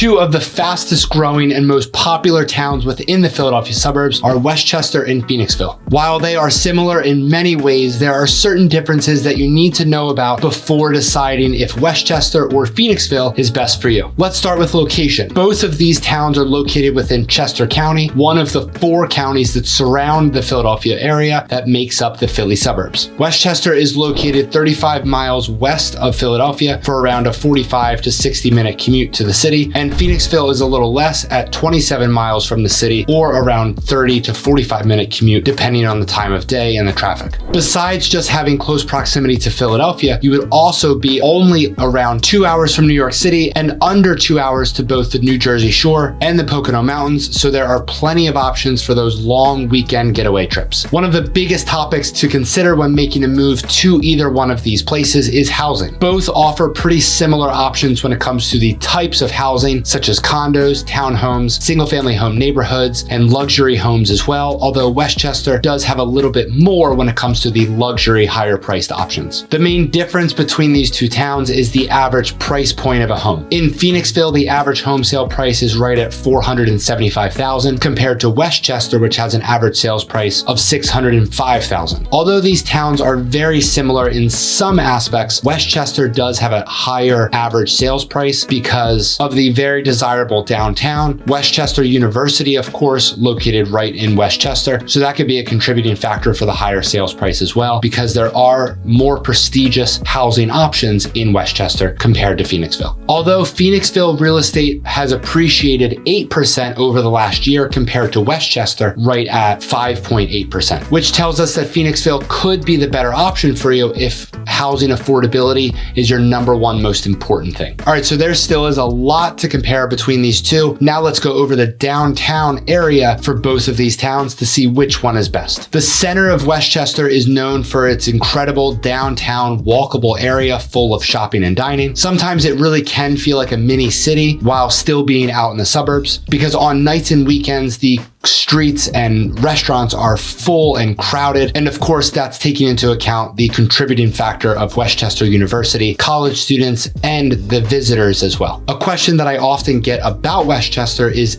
Two of the fastest growing and most popular towns within the Philadelphia suburbs are Westchester and Phoenixville. While they are similar in many ways, there are certain differences that you need to know about before deciding if Westchester or Phoenixville is best for you. Let's start with location. Both of these towns are located within Chester County, one of the 4 counties that surround the Philadelphia area that makes up the Philly suburbs. Westchester is located 35 miles west of Philadelphia for around a 45 to 60 minute commute to the city, and Phoenixville is a little less at 27 miles from the city or around 30 to 45 minute commute depending on the time of day and the traffic. Besides just having close proximity to Philadelphia, you would also be only around 2 hours from New York City and under 2 hours to both the New Jersey Shore and the Pocono Mountains, so there are plenty of options for those long weekend getaway trips. One of the biggest topics to consider when making a move to either one of these places is housing. Both offer pretty similar options when it comes to the types of housing, such as condos, townhomes, single-family home neighborhoods, and luxury homes as well, although Westchester does have a little bit more when it comes to the luxury, higher-priced options. The main difference between these two towns is the average price point of a home. In Phoenixville, the average home sale price is right at $475,000 compared to Westchester, which has an average sales price of $605,000. Although these towns are very similar in some aspects, Westchester does have a higher average sales price because of the very desirable downtown. Westchester University, of course, located right in Westchester, so that could be a contributing factor for the higher sales price as well, because there are more prestigious housing options in Westchester compared to Phoenixville. Although Phoenixville real estate has appreciated 8% over the last year compared to Westchester, right at 5.8%, which tells us that Phoenixville could be the better option for you if housing affordability is your number one most important thing. All right, so there still is a lot to compare between these two. Now let's go over the downtown area for both of these towns to see which one is best. The center of Westchester is known for its incredible downtown walkable area full of shopping and dining. Sometimes it really can feel like a mini city while still being out in the suburbs, because on nights and weekends, the streets and restaurants are full and crowded. And of course, that's taking into account the contributing factor of Westchester University, college students, and the visitors as well. A question that I often get about Westchester is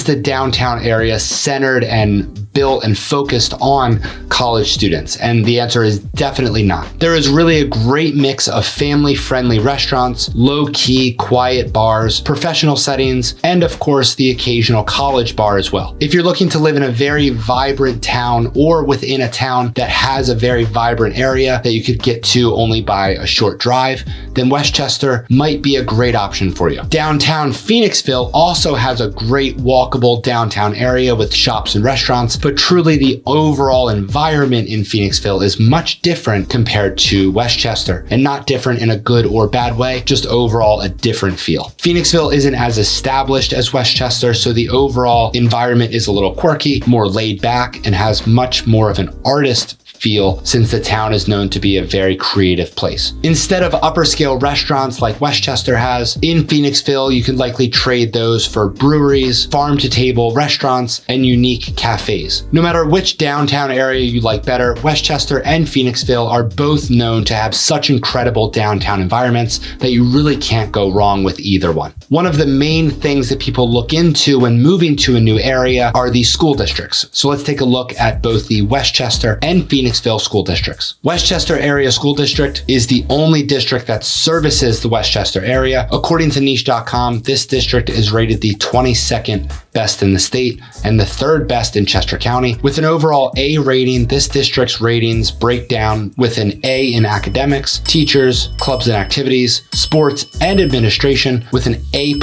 the downtown area centered and built and focused on college students? And the answer is definitely not. There is really a great mix of family-friendly restaurants, low-key, quiet bars, professional settings, and of course, the occasional college bar as well. If you're looking to live in a very vibrant town or within a town that has a very vibrant area that you could get to only by a short drive, then Westchester might be a great option for you. Downtown Phoenixville also has a great walkable downtown area with shops and restaurants, but truly the overall environment in Phoenixville is much different compared to Westchester, and not different in a good or bad way, just overall a different feel. Phoenixville isn't as established as Westchester, so the overall environment is a little quirky, more laid back, and has much more of an artist feel since the town is known to be a very creative place. Instead of upper scale restaurants like Westchester has, in Phoenixville, you can likely trade those for breweries, farm to table restaurants, and unique cafes. No matter which downtown area you like better, Westchester and Phoenixville are both known to have such incredible downtown environments that you really can't go wrong with either one. One of the main things that people look into when moving to a new area are the school districts. So let's take a look at both the Westchester and Phoenixville school districts. Westchester Area School District is the only district that services the Westchester area. According to niche.com, this district is rated the 22nd best in the state and the 3rd best in Chester County. With an overall A rating, this district's ratings break down with an A in academics, teachers, clubs and activities, sports, and administration, with an A+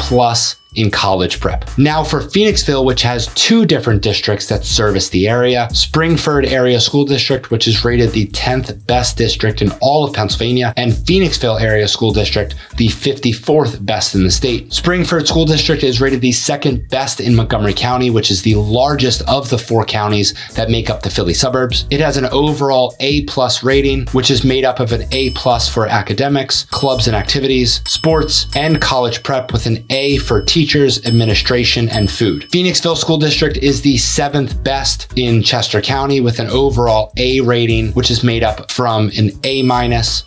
in college prep. Now for Phoenixville, which has 2 different districts that service the area, Springford Area School District, which is rated the 10th best district in all of Pennsylvania, and Phoenixville Area School District, the 54th best in the state. Springford School District is rated the 2nd best in Montgomery County, which is the largest of the 4 counties that make up the Philly suburbs. It has an overall A+ rating, which is made up of an A+ for academics, clubs and activities, sports, and college prep, with an A for teachers, administration, and food. Phoenixville School District is the 7th best in Chester County with an overall A rating, which is made up from an A-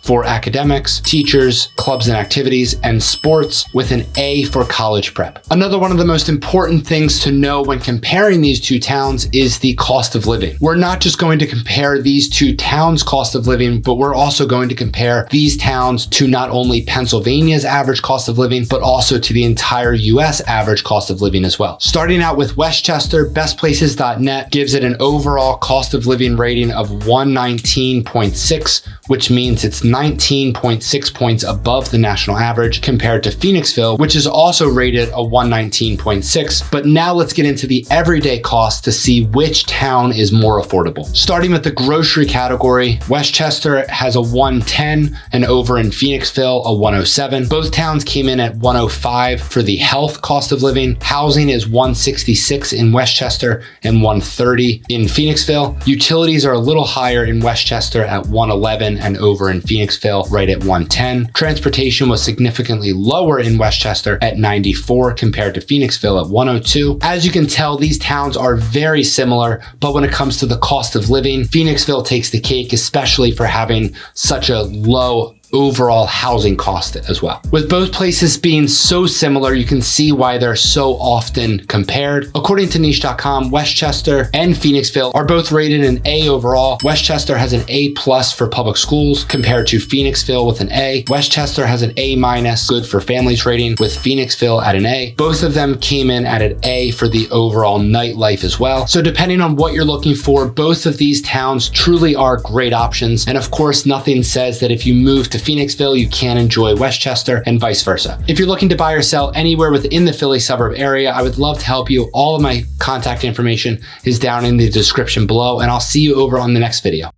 for academics, teachers, clubs and activities, and sports, with an A for college prep. Another one of the most important things to know when comparing these two towns is the cost of living. We're not just going to compare these two towns' cost of living, but we're also going to compare these towns to not only Pennsylvania's average cost of living, but also to the entire US average cost of living as well. Starting out with Westchester, bestplaces.net gives it an overall cost of living rating of 119.6, which means it's 19.6 points above the national average, compared to Phoenixville, which is also rated a 119.6. But now let's get into the everyday costs to see which town is more affordable. Starting with the grocery category, Westchester has a 110 and over in Phoenixville a 107. Both towns came in at 105 for the health cost of living. Housing is 166 in Westchester and 130 in Phoenixville. Utilities are a little higher in Westchester at 111 and over in Phoenixville right at 110. Transportation was significantly lower in Westchester at 94 compared to Phoenixville at 102. As you can tell, these towns are very similar, but when it comes to the cost of living, Phoenixville takes the cake, especially for having such a low overall housing cost as well. With both places being so similar, you can see why they're so often compared. According to niche.com, Westchester and Phoenixville are both rated an A overall. Westchester has an A+ for public schools compared to Phoenixville with an A. Westchester has an A- good for families rating, with Phoenixville at an A. Both of them came in at an A for the overall nightlife as well. So depending on what you're looking for, both of these towns truly are great options. And of course, nothing says that if you move to Phoenixville, you can enjoy Westchester, and vice versa. If you're looking to buy or sell anywhere within the Philly suburb area, I would love to help you. All of my contact information is down in the description below, and I'll see you over on the next video.